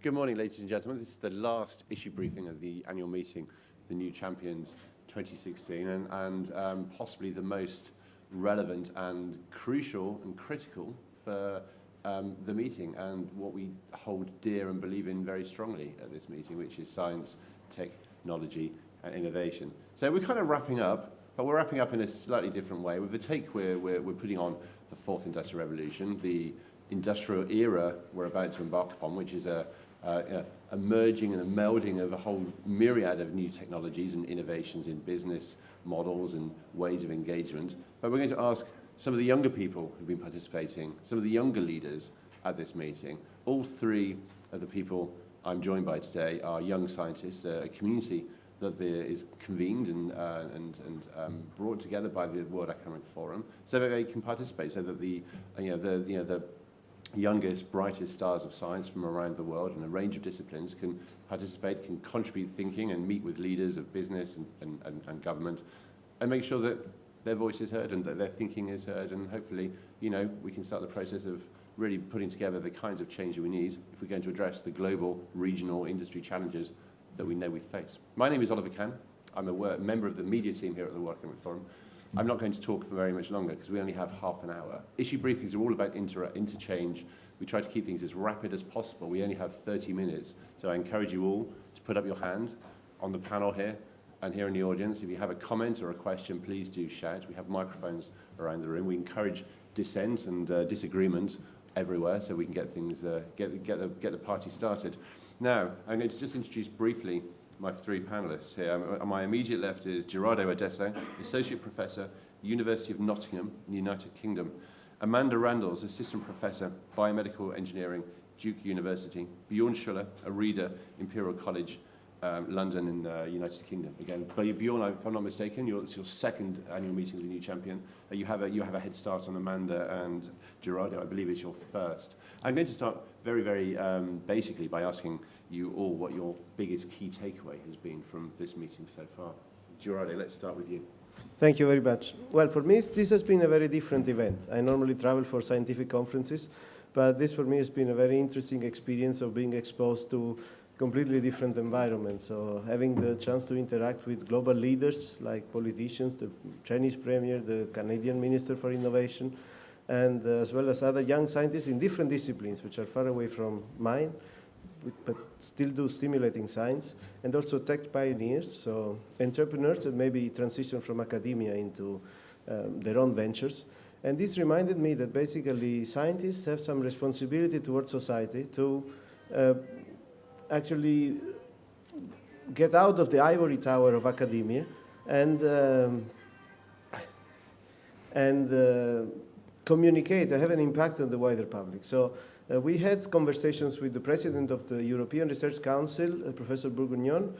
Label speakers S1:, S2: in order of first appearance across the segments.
S1: Good morning, ladies and gentlemen. This is the last issue briefing of the annual meeting of the New Champions 2016 and possibly the most relevant and crucial and critical for the meeting and what we hold dear and believe in very strongly at this meeting, which is science, technology and innovation. So we're kind of wrapping up, but we're wrapping up in a slightly different way. With the take we're putting on the fourth industrial revolution, the industrial era we're about to embark upon, which is a merging and a melding of a whole myriad of new technologies and innovations in business models and ways of engagement. But we're going to ask some of the younger people who've been participating, some of the younger leaders at this meeting. All three of the people I'm joined by today are young scientists, a community that is convened and brought together by the World Economic Forum so that they can participate, so that the youngest, brightest stars of science from around the world in a range of disciplines can participate, can contribute thinking and meet with leaders of business and government and make sure that their voice is heard and that their thinking is heard, and hopefully, we can start the process of really putting together the kinds of change that we need if we're going to address the global, regional, industry challenges that we know we face. My name is Oliver Kahn. I'm a member of the media team here at the World Economic Forum. I'm not going to talk for very much longer because we only have half an hour. Issue briefings are all about interchange. We try to keep things as rapid as possible. We only have 30 minutes, so I encourage you all to put up your hand on the panel here and here in the audience. If you have a comment or a question, please do shout. We have microphones around the room. We encourage dissent and disagreement everywhere so we can get things, get the party started. Now, I'm going to just introduce briefly my three panelists here. On my immediate left is Gerardo Adesso, Associate Professor, University of Nottingham in the United Kingdom. Amanda Randalls, Assistant Professor, Biomedical Engineering, Duke University. Bjorn Schuller, a reader, Imperial College, London in the United Kingdom. Again, Bjorn, if I'm not mistaken, it's your second annual meeting of the New Champion. You have a head start on Amanda, and Gerardo, I believe, is your first. I'm going to start very, very basically by asking you all what your biggest key takeaway has been from this meeting so far. Gerardo, let's start with you.
S2: Thank you very much. Well, for me, this has been a very different event. I normally travel for scientific conferences, but this for me has been a very interesting experience of being exposed to completely different environments. So having the chance to interact with global leaders like politicians, the Chinese Premier, the Canadian Minister for Innovation, and as well as other young scientists in different disciplines, which are far away from mine, but still do stimulating science, and also tech pioneers, so entrepreneurs that maybe transition from academia into their own ventures. And this reminded me that basically scientists have some responsibility towards society to actually get out of the ivory tower of academia and communicate, have an impact on the wider public. So we had conversations with the president of the European Research Council, Professor Bourguignon,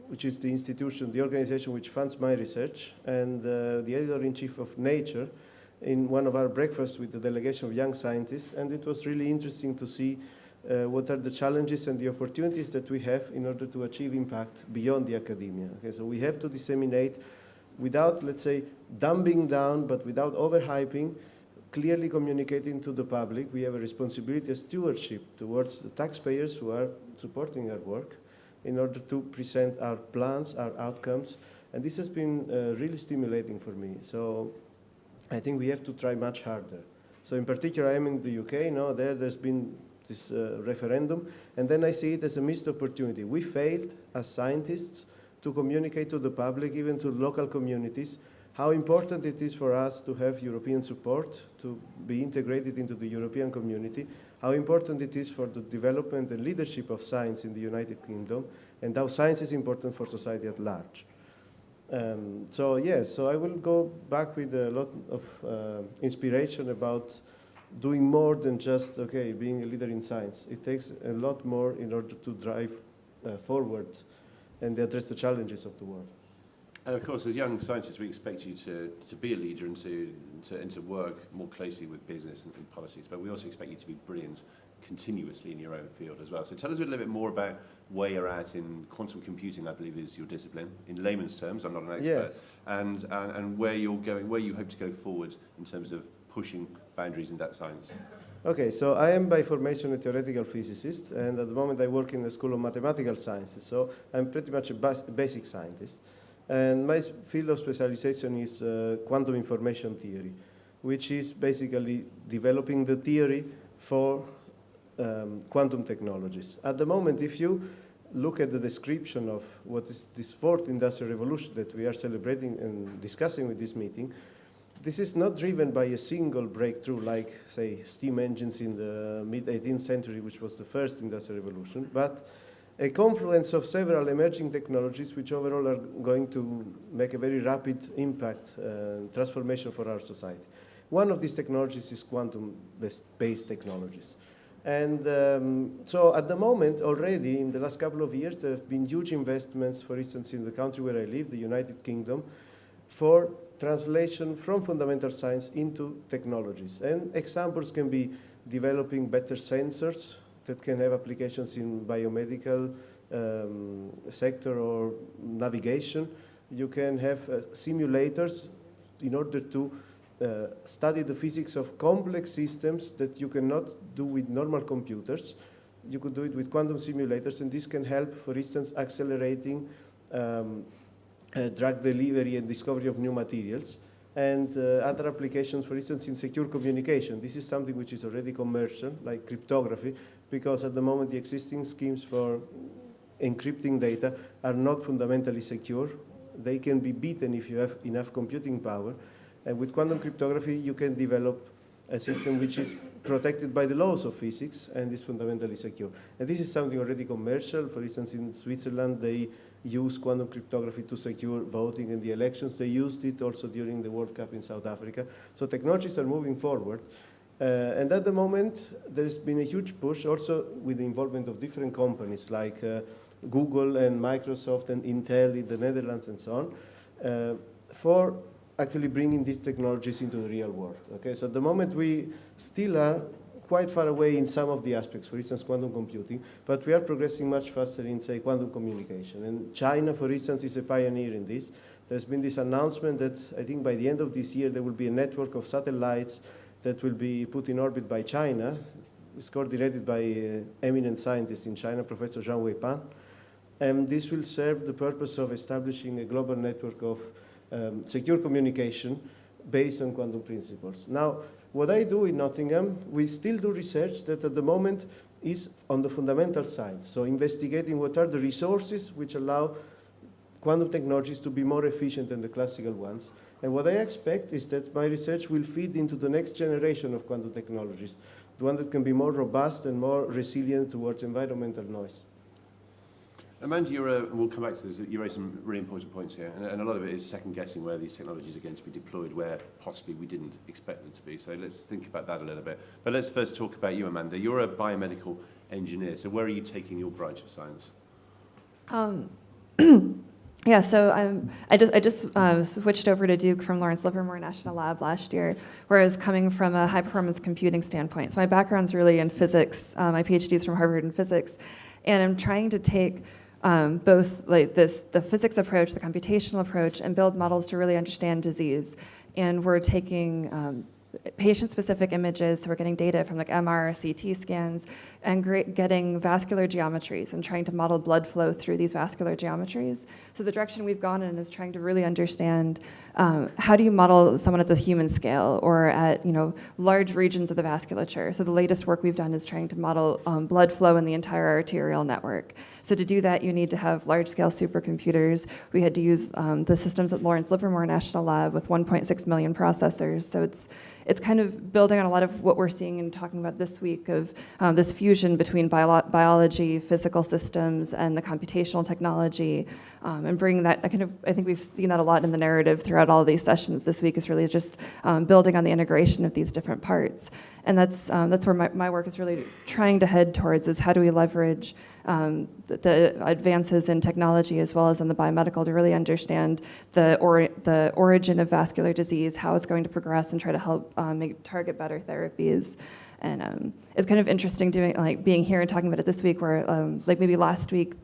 S2: which is the institution, the organization which funds my research, and the editor-in-chief of Nature in one of our breakfasts with the delegation of young scientists. And it was really interesting to see what are the challenges and the opportunities that we have in order to achieve impact beyond the academia. Okay, so we have to disseminate without, let's say, dumbing down, but without overhyping, clearly communicating to the public. We have a responsibility, a stewardship towards the taxpayers who are supporting our work in order to present our plans, our outcomes. And this has been really stimulating for me. So I think we have to try much harder. So in particular, I am in the UK now. There's been this referendum, and then I see it as a missed opportunity. We failed as scientists to communicate to the public, even to local communities, how important it is for us to have European support, to be integrated into the European community, how important it is for the development and leadership of science in the United Kingdom, and how science is important for society at large. So I will go back with a lot of inspiration about doing more than just, being a leader in science. It takes a lot more in order to drive forward and address the challenges of the world.
S1: And of course, as young scientists, we expect you to be a leader and to work more closely with business and politics, but we also expect you to be brilliant continuously in your own field as well. So tell us a little bit more about where you're at in quantum computing, I believe is your discipline. In layman's terms, I'm not an expert, and where you're going, where you hope to go forward in terms of pushing boundaries in that science.
S2: Okay, so I am by formation a theoretical physicist, and at the moment I work in the School of Mathematical Sciences, so I'm pretty much a basic scientist. And my field of specialization is quantum information theory, which is basically developing the theory for quantum technologies. At the moment, if you look at the description of what is this fourth industrial revolution that we are celebrating and discussing with this meeting, this is not driven by a single breakthrough like, say, steam engines in the mid-18th century, which was the first industrial revolution, but a confluence of several emerging technologies which overall are going to make a very rapid impact transformation for our society. One of these technologies is quantum-based technologies. And so at the moment, already in the last couple of years, there have been huge investments, for instance, in the country where I live, the United Kingdom, for translation from fundamental science into technologies. And examples can be developing better sensors that can have applications in biomedical sector or navigation. You can have simulators in order to study the physics of complex systems that you cannot do with normal computers. You could do it with quantum simulators, and this can help, for instance, accelerating drug delivery and discovery of new materials, and other applications, for instance, in secure communication. This is something which is already commercial, like cryptography, because at the moment the existing schemes for encrypting data are not fundamentally secure. They can be beaten if you have enough computing power. And with quantum cryptography, you can develop a system which is protected by the laws of physics and is fundamentally secure. And this is something already commercial. For instance, in Switzerland, they use quantum cryptography to secure voting in the elections. They used it also during the World Cup in South Africa. So technologies are moving forward. And at the moment, there's been a huge push also with the involvement of different companies like Google and Microsoft and Intel in the Netherlands and so on, for actually bringing these technologies into the real world. Okay, so at the moment we still are quite far away in some of the aspects, for instance, quantum computing, but we are progressing much faster in, say, quantum communication. And China, for instance, is a pioneer in this. There's been this announcement that I think by the end of this year there will be a network of satellites that will be put in orbit by China. It's coordinated by eminent scientists in China, Professor Zhang Weipan. And this will serve the purpose of establishing a global network of secure communication based on quantum principles. Now, what I do in Nottingham, we still do research that at the moment is on the fundamental side. So investigating what are the resources which allow quantum technologies to be more efficient than the classical ones. And what I expect is that my research will feed into the next generation of quantum technologies, the one that can be more robust and more resilient towards environmental noise.
S1: Amanda, we'll come back to this, you raised some really important points here, and a lot of it is second-guessing where these technologies are going to be deployed, where possibly we didn't expect them to be. So let's think about that a little bit. But let's first talk about you, Amanda. You're a biomedical engineer, so where are you taking your branch of science?
S3: Yeah, so I just switched over to Duke from Lawrence Livermore National Lab last year, where I was coming from a high-performance computing standpoint. So my background's really in physics. My PhD is from Harvard in physics, and I'm trying to take both like the physics approach, the computational approach, and build models to really understand disease. And we're taking patient-specific images, so we're getting data from like MR, CT scans, and getting vascular geometries and trying to model blood flow through these vascular geometries. So the direction we've gone in is trying to really understand how do you model someone at the human scale or at large regions of the vasculature. So the latest work we've done is trying to model blood flow in the entire arterial network. So to do that, you need to have large-scale supercomputers. We had to use the systems at Lawrence Livermore National Lab with 1.6 million processors. So it's kind of building on a lot of what we're seeing and talking about this week of this fusion between biology, physical systems, and the computational technology, and bringing that. I think we've seen that a lot in the narrative throughout all of these sessions this week. Is really just building on the integration of these different parts, and that's where my work is really trying to head towards. Is how do we leverage the advances in technology as well as in the biomedical to really understand the origin of vascular disease, how it's going to progress, and try to help target better therapies. And it's kind of interesting being here and talking about it this week, where maybe last week,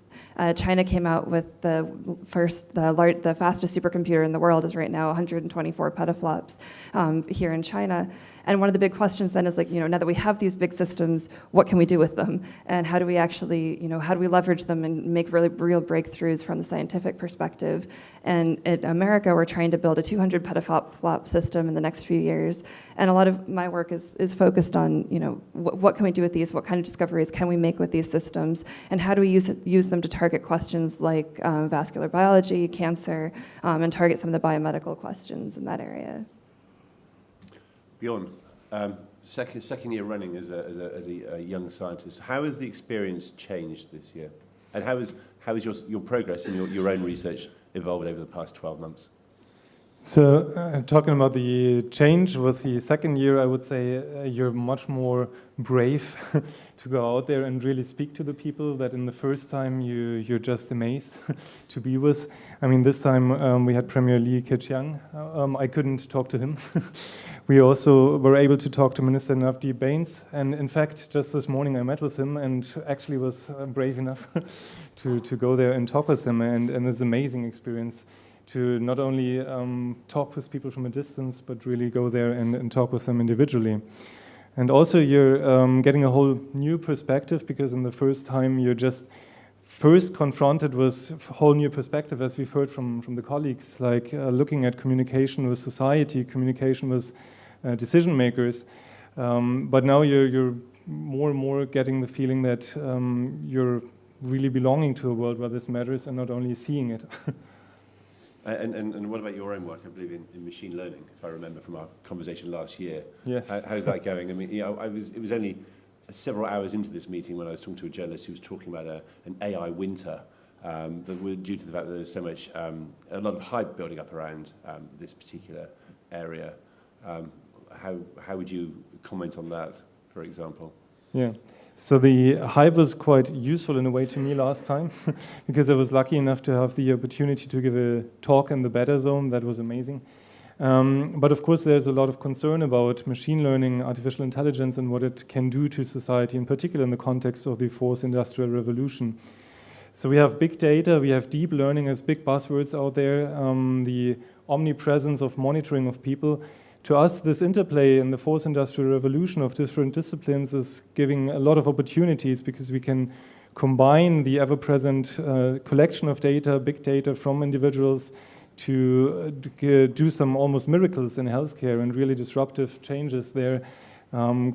S3: China came out with the fastest supercomputer in the world is right now 124 petaflops here in China. And one of the big questions then is like, now that we have these big systems, what can we do with them? And how do we actually, how do we leverage them and make really real breakthroughs from the scientific perspective? And in America, we're trying to build a 200 petaflop system in the next few years. And a lot of my work is focused on, what can we do with these? What kind of discoveries can we make with these systems? And how do we use them to target questions like vascular biology, cancer, and target some of the biomedical questions in that area?
S1: Bjorn, second year running as a young scientist, how has the experience changed this year? And how has your progress in your own research evolved over the past 12 months?
S4: So talking about the change with the second year, I would say you're much more brave to go out there and really speak to the people that in the first time you're just amazed to be with. I mean, this time we had Premier Li Keqiang. I couldn't talk to him. We also were able to talk to Minister Navdeep Bains, and in fact, just this morning I met with him and actually was brave enough to go there and talk with him, and it's an amazing experience to not only talk with people from a distance, but really go there and talk with them individually. And also you're getting a whole new perspective, because in the first time you're just first confronted with a whole new perspective, as we've heard from the colleagues, like looking at communication with society, communication with decision makers. But now you're more and more getting the feeling that you're really belonging to a world where this matters and not only seeing it.
S1: And what about your own work? I believe in machine learning, if I remember from our conversation last year.
S4: Yes.
S1: How's that going? I mean, it was only several hours into this meeting when I was talking to a journalist who was talking about an AI winter that were due to the fact that there's so much, a lot of hype building up around this particular area. How would you comment on that, for example?
S4: Yeah. So the hype was quite useful in a way to me last time, because I was lucky enough to have the opportunity to give a talk in the beta zone. That was amazing. But of course, there's a lot of concern about machine learning, artificial intelligence, and what it can do to society, in particular in the context of the fourth industrial revolution. So we have big data, we have deep learning as big buzzwords out there, the omnipresence of monitoring of people. To us, this interplay in the fourth industrial revolution of different disciplines is giving a lot of opportunities, because we can combine the ever-present collection of data, big data from individuals, to do some almost miracles in healthcare and really disruptive changes there,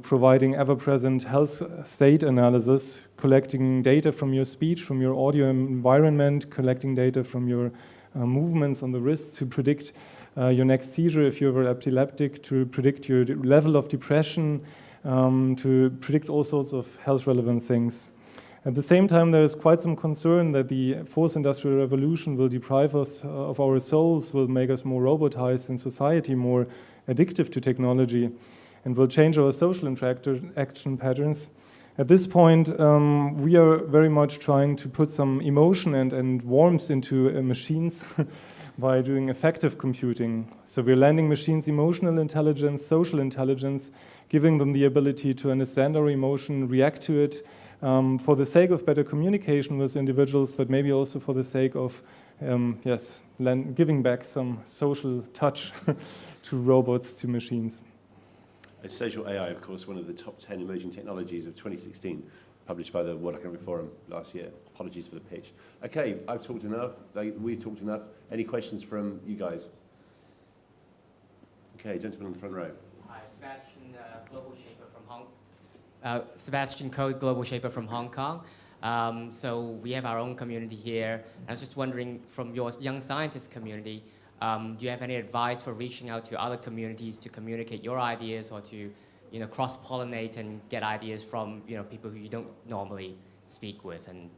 S4: providing ever-present health state analysis, collecting data from your speech, from your audio environment, collecting data from your movements on the wrists to predict your next seizure if you're epileptic, to predict your level of depression, to predict all sorts of health-relevant things. At the same time, there is quite some concern that the fourth industrial revolution will deprive us of our souls, will make us more robotized in society, more addictive to technology, and will change our social interaction patterns. At this point, we are very much trying to put some emotion and warmth into machines by doing effective computing. So we're lending machines emotional intelligence, social intelligence, giving them the ability to understand our emotion, react to it, for the sake of better communication with individuals, but maybe also for the sake of, giving back some social touch to robots, to machines.
S1: Social AI, of course, one of the top 10 emerging technologies of 2016, published by the World Economic Forum last year. Apologies for the pitch. Okay, I've talked enough. We've talked enough. Any questions from you guys? Okay, gentleman on the front row.
S5: Hi, Sebastian, Global Shaper from Sebastian Code, Global Shaper from Hong Kong. So we have our own community here. I was just wondering, from your young scientist community, do you have any advice for reaching out to other communities to communicate your ideas, or to cross-pollinate and get ideas from people who you don't normally speak with, and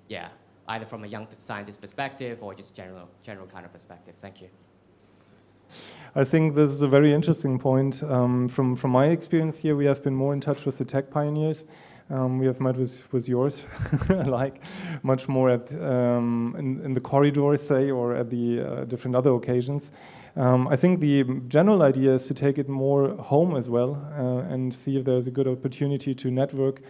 S5: either from a young scientist perspective or just general kind of perspective? Thank you.
S4: I think this is a very interesting point. From my experience here, we have been more in touch with the tech pioneers. We have met with yours, like much more at in the corridor, say, or at the different other occasions. I think the general idea is to take it more home as well, and see if there's a good opportunity to network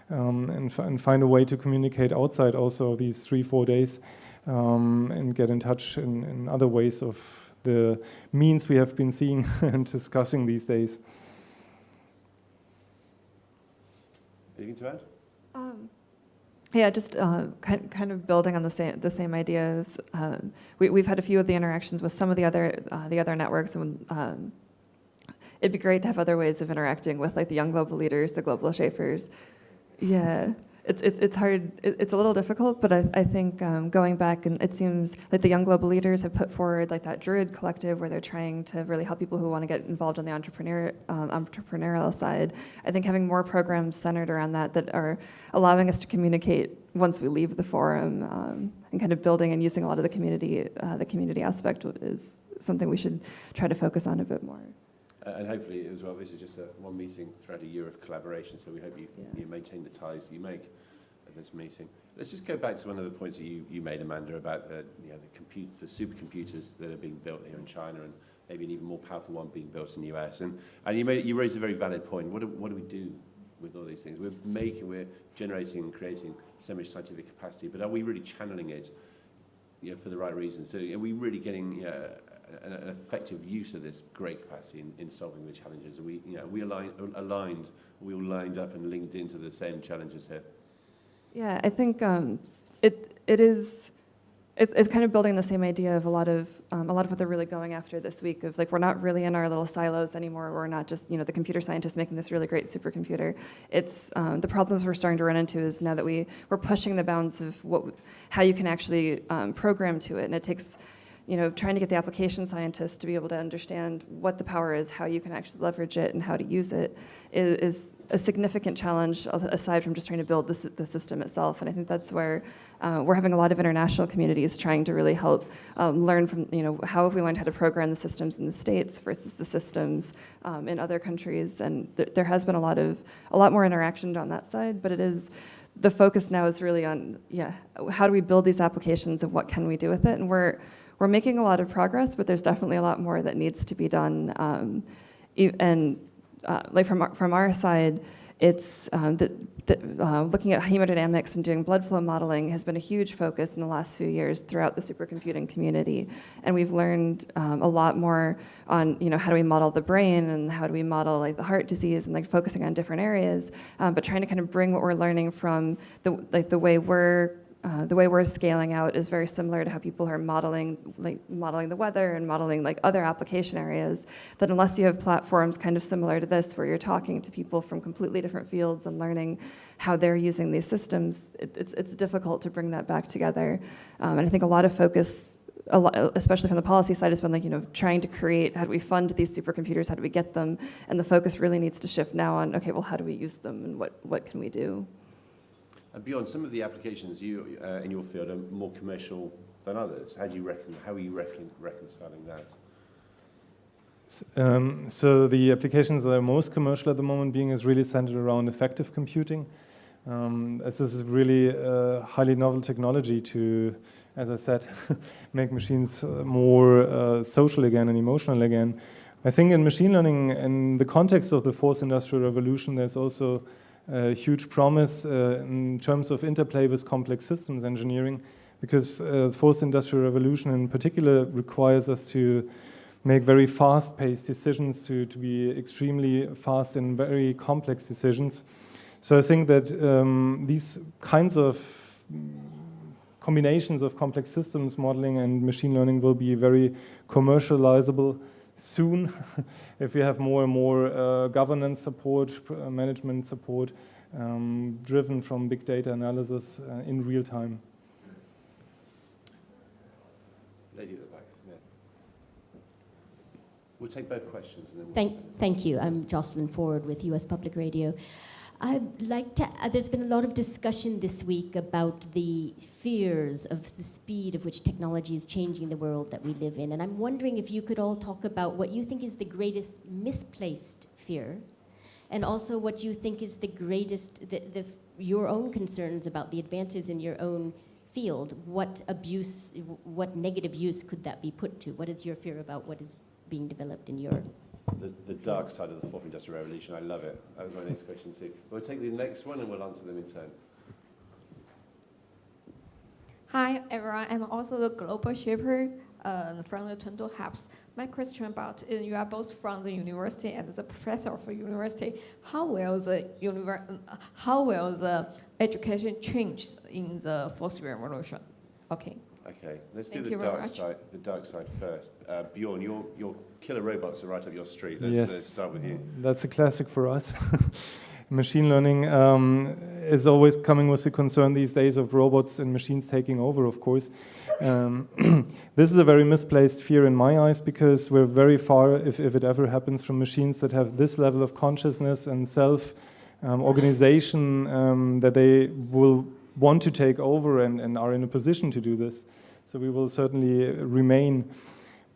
S4: and find a way to communicate outside also these 3-4 days, and get in touch in other ways of the means we have been seeing and discussing these days.
S1: Anything to add?
S3: Yeah, just kind of building on the same idea of we've had a few of the interactions with some of the other networks, and it'd be great to have other ways of interacting with like the young global leaders, the global shapers. Yeah, it's hard. It's a little difficult, but I think going back, and it seems like the young global leaders have put forward like that Druid collective where they're trying to really help people who want to get involved on the entrepreneurial side. I think having more programs centered around that are allowing us to communicate once we leave the forum, and kind of building and using a lot of the community aspect is something we should try to focus on a bit more.
S1: And hopefully as well, this is just one meeting throughout a year of collaboration, so we hope you maintain the ties you make at this meeting. Let's just go back to one of the points that you made, Amanda, about the supercomputers that are being built here in China, and maybe an even more powerful one being built in the US. And you raised a very valid point. What do we do with all these things? We're generating and creating so much scientific capacity, but are we really channeling it for the right reasons? So are we really getting an effective use of this great capacity in solving the challenges? Are we aligned, we all lined up and linked into the same challenges here?
S3: Yeah, I think it's kind of building the same idea of a lot of what they're really going after this week of like, we're not really in our little silos anymore. We're not just the computer scientists making this really great supercomputer. It's the problems we're starting to run into is now that we're pushing the bounds of how you can actually program to it, and it takes trying to get the application scientists to be able to understand what the power is, how you can actually leverage it, and how to use it is a significant challenge aside from just trying to build the system itself. And I think that's where we're having a lot of international communities trying to really help learn from, how have we learned how to program the systems in the States versus the systems in other countries. And there has been a lot more interaction on that side, but the focus now is really on, how do we build these applications and what can we do with it? And we're making a lot of progress, but there's definitely a lot more that needs to be done. Like from our side, it's looking at hemodynamics and doing blood flow modeling has been a huge focus in the last few years throughout the supercomputing community. And we've learned a lot more on, how do we model the brain and how do we model like the heart disease and like focusing on different areas, but trying to kind of bring what we're learning from the way we're scaling out is very similar to how people are modeling the weather and modeling like other application areas, that unless you have platforms kind of similar to this where you're talking to people from completely different fields and learning how they're using these systems, it's difficult to bring that back together. And I think a lot of focus, especially from the policy side, has been like, trying to create, how do we fund these supercomputers, how do we get them? And the focus really needs to shift now on, okay, well, how do we use them and what can we do?
S1: And beyond, some of the applications in your field are more commercial than others. How are you reconciling that?
S4: So the applications that are most commercial at the moment is really centered around effective computing. As this is really a highly novel technology to, as I said, make machines more social again and emotional again. I think in machine learning, in the context of the fourth industrial revolution, there's also a huge promise in terms of interplay with complex systems engineering, because fourth industrial revolution in particular requires us to make very fast-paced decisions, to be extremely fast in very complex decisions. So I think that these kinds of combinations of complex systems modeling and machine learning will be very commercializable soon if we have more and more governance support, management support, driven from big data analysis in real time.
S1: Lady at the back, yeah. We'll take both questions. And then
S6: Thank you. I'm Jocelyn Ford with US Public Radio. I'd like to, there's been a lot of discussion this week about the fears of the speed of which technology is changing the world that we live in. And I'm wondering if you could all talk about what you think is the greatest misplaced fear, and also what you think is the greatest, your own concerns about the advances in your own field. What abuse, what negative use could that be put to? What is your fear about what is being developed in your
S1: the dark side of the fourth industrial revolution? I love it. That was my next question too. We'll take the next one and we'll answer them in turn.
S7: Hi everyone, I'm also the global shaper. from the Chengdu hubs. My question about, you are both from the university and the professor of the university. How will the education change in the fourth revolution? Okay.
S1: Okay, let's do
S7: Thank
S1: the
S7: you very
S1: dark
S7: much.
S1: side. The dark side first. Bjorn, your killer robots are right up your street.
S4: Yes.
S1: Let's start with you.
S4: That's a classic for us. Machine learning is always coming with the concern these days of robots and machines taking over, of course. This is a very misplaced fear in my eyes, because we're very far, if it ever happens, from machines that have this level of consciousness and self-organization that they will want to take over and are in a position to do this. So we will certainly remain.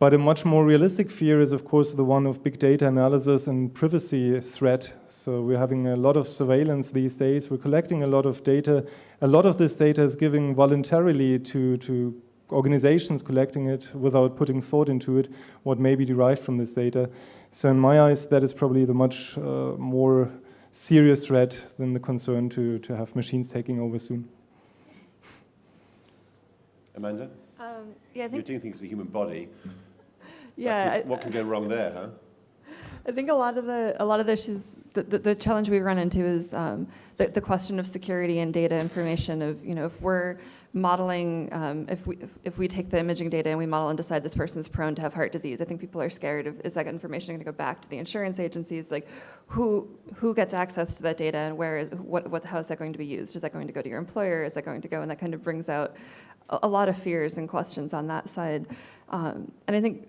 S4: But a much more realistic fear is, of course, the one of big data analysis and privacy threat. So we're having a lot of surveillance these days. We're collecting a lot of data. A lot of this data is given voluntarily to organizations collecting it without putting thought into it, what may be derived from this data. So in my eyes, that is probably the much more serious threat than the concern to have machines taking over soon.
S1: Amanda?
S3: Yeah, I
S1: You're
S3: think,
S1: doing things to the human body.
S3: yeah.
S1: What can go wrong there, huh?
S3: I think a lot of the issues, the challenge we run into is the question of security and data information. Of, you know, if we're modeling, if we take the imaging data and we model and decide this person's prone to have heart disease, I think people are scared of, is that information going to go back to the insurance agencies? Like, who gets access to that data, and how is that going to be used? Is that going to go to your employer? Is that going to go? And that kind of brings out a lot of fears and questions on that side. And I think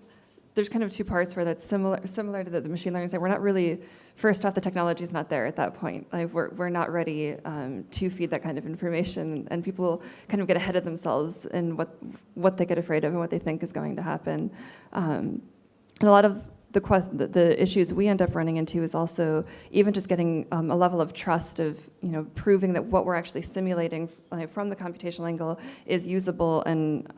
S3: there's kind of two parts where that's similar to the machine learning side. We're not really, first off, the technology is not there at that point. Like, we're not ready to feed that kind of information, and people kind of get ahead of themselves in what they get afraid of and what they think is going to happen. And a lot of the issues we end up running into is also even just getting a level of trust of, you know, proving that what we're actually simulating from the computational angle is usable and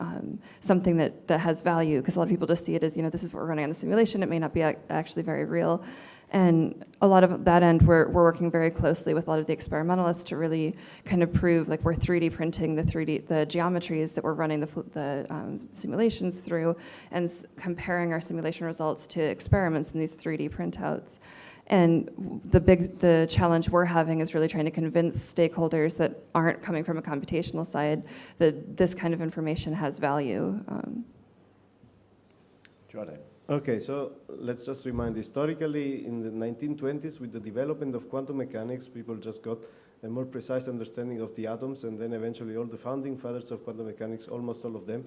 S3: something that has value, because a lot of people just see it as, you know, this is what we're running on the simulation. It may not be actually very real. And a lot of that end, we're working very closely with a lot of the experimentalists to really kind of prove, like, we're 3D printing the geometries that we're running the simulations through, and comparing our simulation results to experiments in these 3D printouts. And the challenge we're having is really trying to convince stakeholders that aren't coming from a computational side that this kind of information has value.
S1: Jade.
S2: Okay, so let's just remind, historically, in the 1920s, with the development of quantum mechanics, people just got a more precise understanding of the atoms, and then eventually all the founding fathers of quantum mechanics, almost all of them,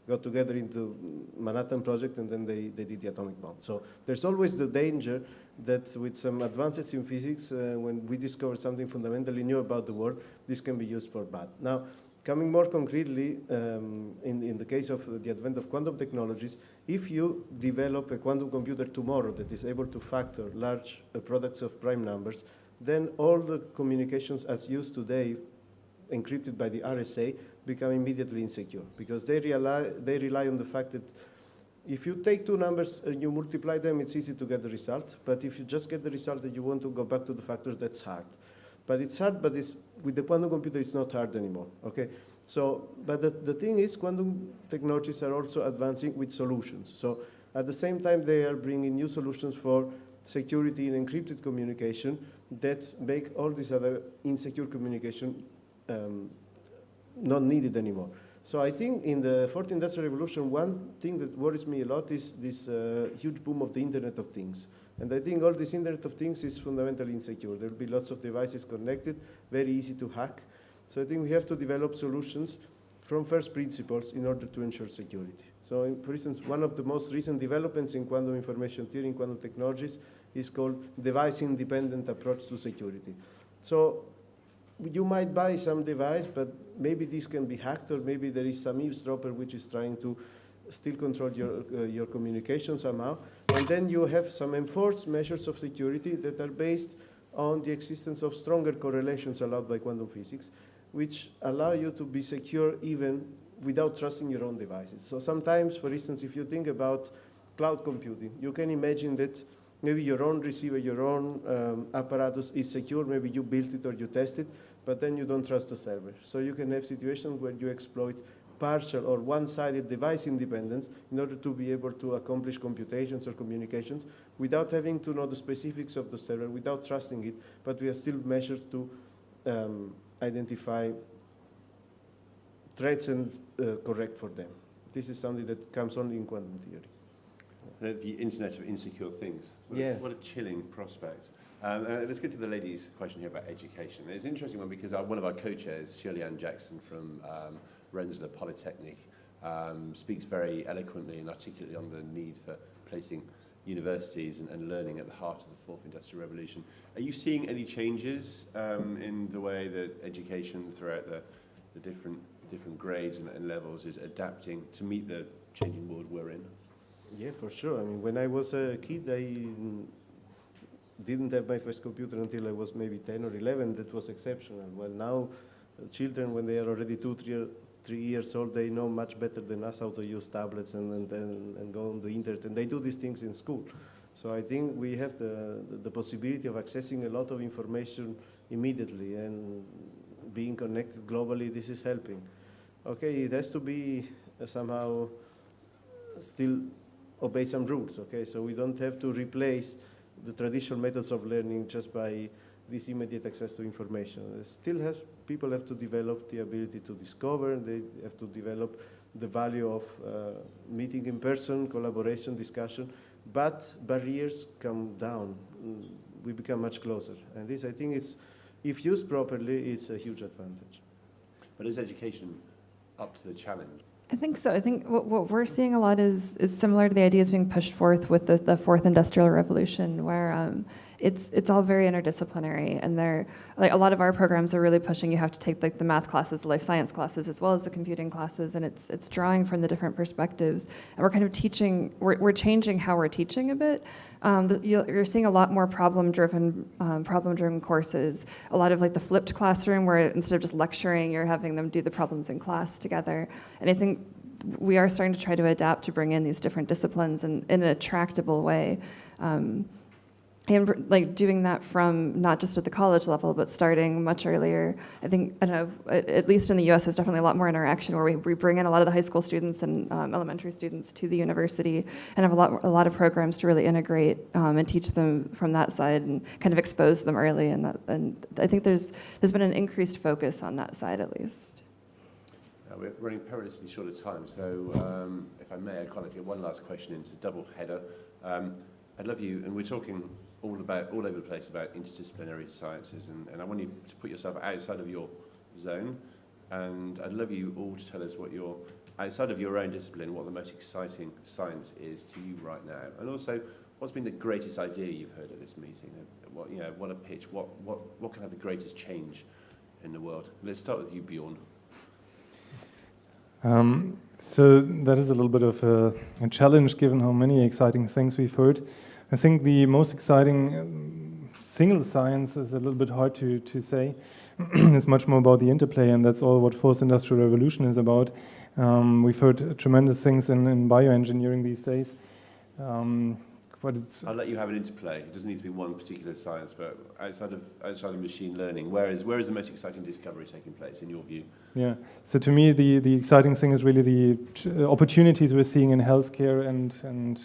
S2: got together into Manhattan Project, and then they did the atomic bomb. So there's always the danger that with some advances in physics, when we discover something fundamentally new about the world, this can be used for bad. Now, coming more concretely, in the case of the advent of quantum technologies, if you develop a quantum computer tomorrow that is able to factor large products of prime numbers, then all the communications as used today, encrypted by the RSA, become immediately insecure, because they rely on the fact that if you take two numbers and you multiply them, it's easy to get the result. But if you just get the result and you want to go back to the factors, that's hard. But it's hard, but with the quantum computer, it's not hard anymore, okay? So, but the thing is, quantum technologies are also advancing with solutions. So at the same time, they are bringing new solutions for security and encrypted communication that make all this other insecure communication not needed anymore. So I think in the fourth industrial revolution, one thing that worries me a lot is this huge boom of the Internet of Things. And I think all this Internet of Things is fundamentally insecure. There will be lots of devices connected, very easy to hack. So I think we have to develop solutions from first principles in order to ensure security. So for instance, one of the most recent developments in quantum information theory and quantum technologies is called device-independent approach to security. So you might buy some device, but maybe this can be hacked, or maybe there is some eavesdropper which is trying to still control your communication somehow. And then you have some enforced measures of security that are based on the existence of stronger correlations allowed by quantum physics, which allow you to be secure even without trusting your own devices. So sometimes, for instance, if you think about cloud computing, you can imagine that maybe your own receiver, your own apparatus is secure, maybe you built it or you test it, but then you don't trust the server. So you can have situations where you exploit partial or one-sided device independence in order to be able to accomplish computations or communications without having to know the specifics of the server, without trusting it, but we have still measures to identify threats and correct for them. This is something that comes only in quantum theory.
S1: The Internet of Insecure Things. What a chilling prospect. Let's get to the lady's question here about education. It's an interesting one because one of our co-chairs, Shirley-Ann Jackson from Rensselaer Polytechnic, speaks very eloquently and articulately on the need for placing universities and learning at the heart of the fourth industrial revolution. Are you seeing any changes in the way that education throughout the different grades and levels is adapting to meet the changing world we're in?
S2: Yeah, for sure. I mean, when I was a kid, I didn't have my first computer until I was maybe 10 or 11. That was exceptional. Well, now children, when they are already 2, 3 years old, they know much better than us how to use tablets and go on the internet, and they do these things in school. So I think we have the possibility of accessing a lot of information immediately, and being connected globally, this is helping. Okay, it has to be somehow still obey some rules, okay? So we don't have to replace the traditional methods of learning just by this immediate access to information. People have to develop the ability to discover, they have to develop the value of meeting in person, collaboration, discussion, but barriers come down. We become much closer. And this, I think, if used properly, it's a huge advantage.
S1: But is education up to the challenge?
S3: I think so. I think what we're seeing a lot is similar to the ideas being pushed forth with the fourth industrial revolution, where it's all very interdisciplinary, and like a lot of our programs are really pushing you have to take like the math classes, the life science classes, as well as the computing classes, and it's drawing from the different perspectives, and we're kind of teaching. We're changing how we're teaching a bit. You're seeing a lot more problem-driven courses. A lot of like the flipped classroom, where instead of just lecturing, you're having them do the problems in class together. And I think we are starting to try to adapt to bring in these different disciplines in a tractable way. And like doing that from not just at the college level, but starting much earlier. I don't know, at least in the US, there's definitely a lot more interaction where we bring in a lot of the high school students and elementary students to the university, and have a lot of programs to really integrate and teach them from that side and kind of expose them early. And I think there's been an increased focus on that side at least.
S1: We're running perilously short of time, so if I may, I'd quite like to get one last question in. It's a double header. I'd love you, and we're talking all over the place about interdisciplinary sciences, and I want you to put yourself outside of your zone, and I'd love you all to tell us what outside of your own discipline, what the most exciting science is to you right now, and also what's been the greatest idea you've heard at this meeting? What a pitch, what can have the greatest change in the world? Let's start with you, Bjorn.
S4: So that is a little bit of a challenge given how many exciting things we've heard. I think the most exciting single science is a little bit hard to say. It's much more about the interplay, and that's all what fourth industrial revolution is about. We've heard tremendous things in bioengineering these days.
S1: I'll let you have an interplay. It doesn't need to be one particular science, but outside of machine learning, where is the most exciting discovery taking place in your view?
S4: Yeah. So to me, the exciting thing is really the opportunities we're seeing in healthcare and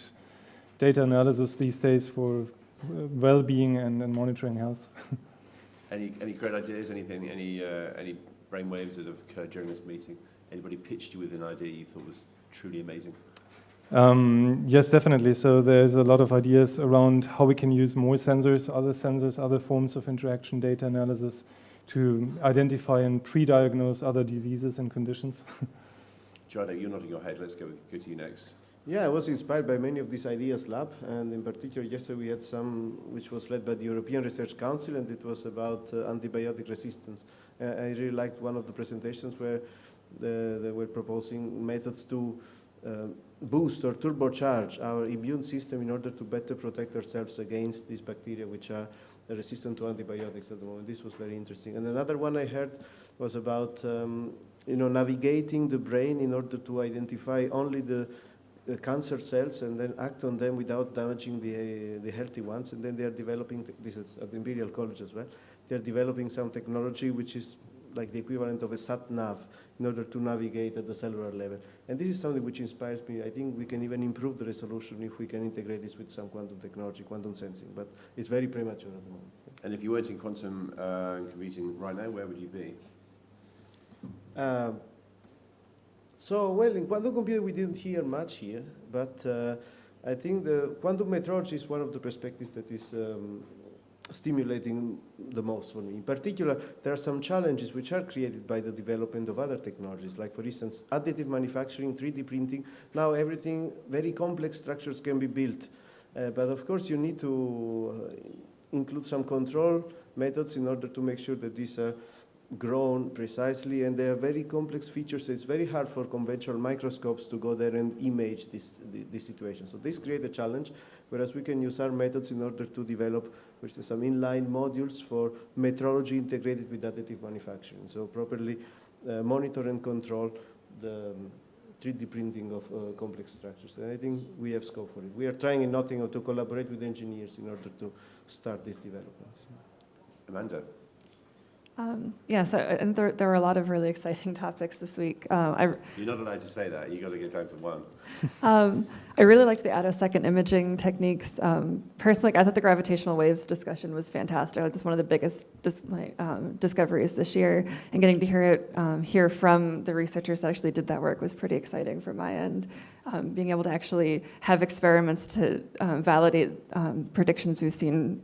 S4: data analysis these days for well-being and monitoring health.
S1: Any great ideas? Any brainwaves that have occurred during this meeting? Anybody pitched you with an idea you thought was truly amazing?
S4: Yes, definitely. So there's a lot of ideas around how we can use more sensors, other forms of interaction data analysis to identify and pre-diagnose other diseases and conditions.
S1: Giada, you're nodding your head. Let's go to you next.
S2: Yeah, I was inspired by many of these ideas lab, and in particular yesterday we had some which was led by the European Research Council, and it was about antibiotic resistance. I really liked one of the presentations where they were proposing methods to boost or turbocharge our immune system in order to better protect ourselves against these bacteria which are resistant to antibiotics at the moment. This was very interesting. And another one I heard was about navigating the brain in order to identify only the cancer cells and then act on them without damaging the healthy ones. And then they are developing, this is at the Imperial College as well, they're developing some technology which is like the equivalent of a sat-nav in order to navigate at the cellular level. And this is something which inspires me. I think we can even improve the resolution if we can integrate this with some quantum technology, quantum sensing, but it's very premature at the moment.
S1: And if you weren't in quantum computing right now, where would you be?
S2: Well, in quantum computing, we didn't hear much here, but I think the quantum metrology is one of the perspectives that is stimulating the most for me. In particular, there are some challenges which are created by the development of other technologies, like, for instance, additive manufacturing, 3D printing. Now everything, very complex structures can be built. But of course, you need to include some control methods in order to make sure that these are grown precisely, and they are very complex features, so it's very hard for conventional microscopes to go there and image this situation. So this creates a challenge, whereas we can use our methods in order to develop some inline modules for metrology integrated with additive manufacturing. So properly monitor and control the 3D printing of complex structures. And I think we have scope for it. We are trying in Nottingham to collaborate with engineers in order to start these developments.
S1: Amanda?
S3: Yeah, so and there were a lot of really exciting topics this week.
S1: You're not allowed to say that. You've got to get down to one.
S3: I really liked the attosecond imaging techniques. Personally, I thought the gravitational waves discussion was fantastic. It's one of the biggest discoveries this year, and getting to hear from the researchers that actually did that work was pretty exciting from my end. Being able to actually have experiments to validate predictions we've seen,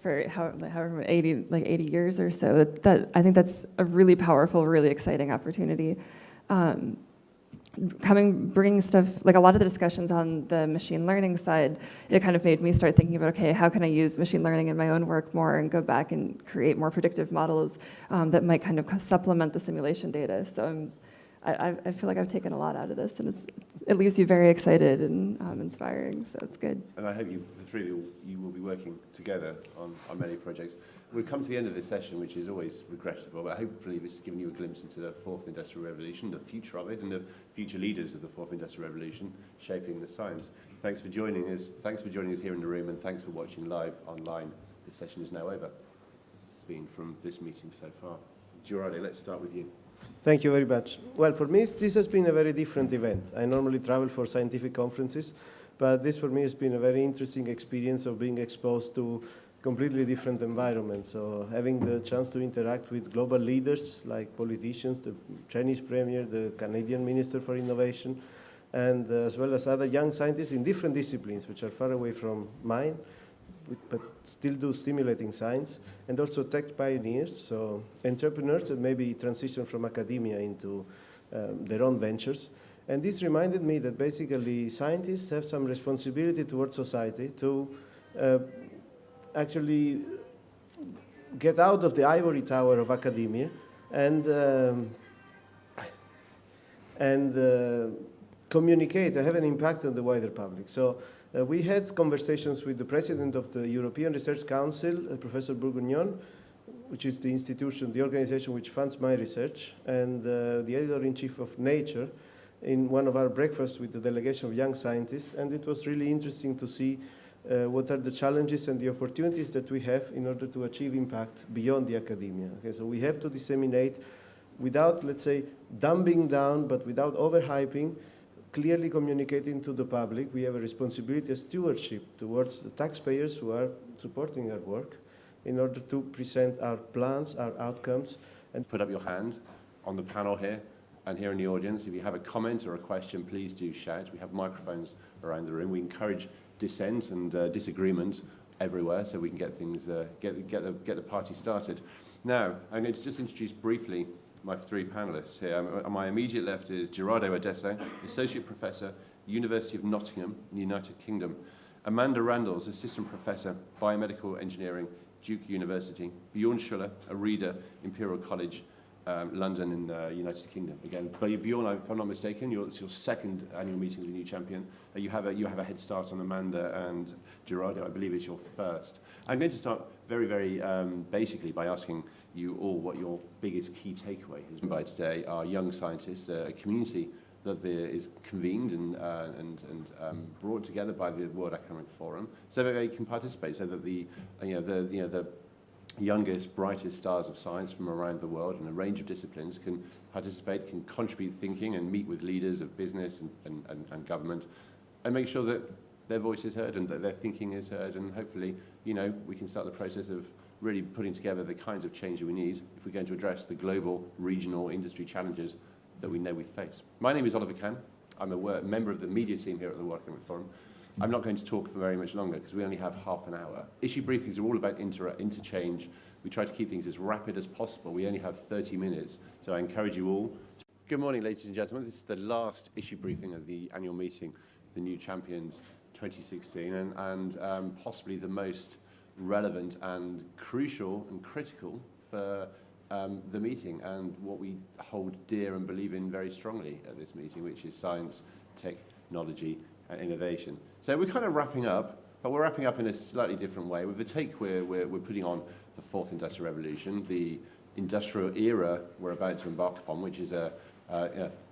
S3: for however 80 years or so. That I think that's a really powerful, really exciting opportunity. Bringing stuff, like a lot of the discussions on the machine learning side, it kind of made me start thinking about, okay, how can I use machine learning in my own work more and go back and create more predictive models that might kind of supplement the simulation data. So I feel like I've taken a lot out of this, and it leaves you very excited and inspiring, so it's good.
S1: And I hope the three of you will be working together on many projects. We've come to the end of this session, which is always regrettable, but hopefully this has given you a glimpse into the fourth industrial revolution, the future of it, and the future leaders of the fourth industrial revolution shaping the science. Thanks for joining us. Thanks for joining us here in the room, and thanks for watching live online. This session is now over. Been from this meeting so far. Gerardo, let's start with you.
S2: Thank you very much. Well, for me, this has been a very different event. I normally travel for scientific conferences, but this for me has been a very interesting experience of being exposed to completely different environments. So having the chance to interact with global leaders like politicians, the Chinese Premier, the Canadian Minister for Innovation, and as well as other young scientists in different disciplines, which are far away from mine, but still do stimulating science, and also tech pioneers, so entrepreneurs that maybe transition from academia into their own ventures. And this reminded me that basically scientists have some responsibility towards society to actually get out of the ivory tower of academia and communicate and have an impact on the wider public. So we had conversations with the president of the European Research Council, Professor Bourguignon, which is the institution, the organization which funds my research, and the editor-in-chief of Nature, in one of our breakfasts with the delegation of young scientists. And it was really interesting to see what are the challenges and the opportunities that we have in order to achieve impact beyond the academia. Okay, so we have to disseminate without, let's say, dumbing down, but without overhyping, clearly communicating to the public. We have a responsibility, a stewardship towards the taxpayers who are supporting our work in order to present our plans, our outcomes.
S1: And put up your hand on the panel here and here in the audience. If you have a comment or a question, please do shout. We have microphones around the room. We encourage dissent and disagreement everywhere so we can get things, get the party started. Now, I'm going to just introduce briefly my three panelists here. On my immediate left is Gerardo Adesso, Associate Professor, University of Nottingham, in the United Kingdom. Amanda Randalls, Assistant Professor, Biomedical Engineering, Duke University. Bjorn Schuller, a reader, Imperial College, London in the United Kingdom. Again, Bjorn, if I'm not mistaken, it's your second annual meeting with the new champion. You have a head start on Amanda, and Gerardo, I believe, is your first. I'm going to start very, very basically by asking you all what your biggest key takeaway is by today. Our young scientists, a community that is convened and brought together by the World Economic Forum, so that they can participate, so that the youngest, brightest stars of science from around the world in a range of disciplines can participate, can contribute thinking and meet with leaders of business and government and make sure that their voice is heard and that their thinking is heard, and hopefully, you know, we can start the process of really putting together the kinds of change that we need if we're going to address the global, regional, industry challenges that we know we face. My name is Oliver Kahn. I'm a member of the media team here at the World Economic Forum. I'm not going to talk for very much longer because we only have half an hour. Issue briefings are all about interchange. We try to keep things as rapid as possible. We only have 30 minutes, so I encourage you all. Good morning, ladies and gentlemen. This is the last issue briefing of the annual meeting of the New Champions 2016, and possibly the most relevant and crucial and critical for the meeting and what we hold dear and believe in very strongly at this meeting, which is science, technology, and innovation. So we're kind of wrapping up, but we're wrapping up in a slightly different way. With the take we're putting on the fourth industrial revolution, the industrial era we're about to embark upon, which is a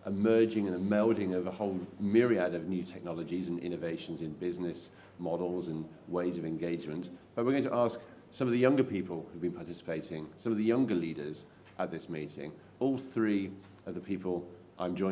S1: merging and a melding of a whole myriad of new technologies and innovations in business models and ways of engagement. But we're going to ask some of the younger people who've been participating, some of the younger leaders at this meeting. All three of the people I'm joined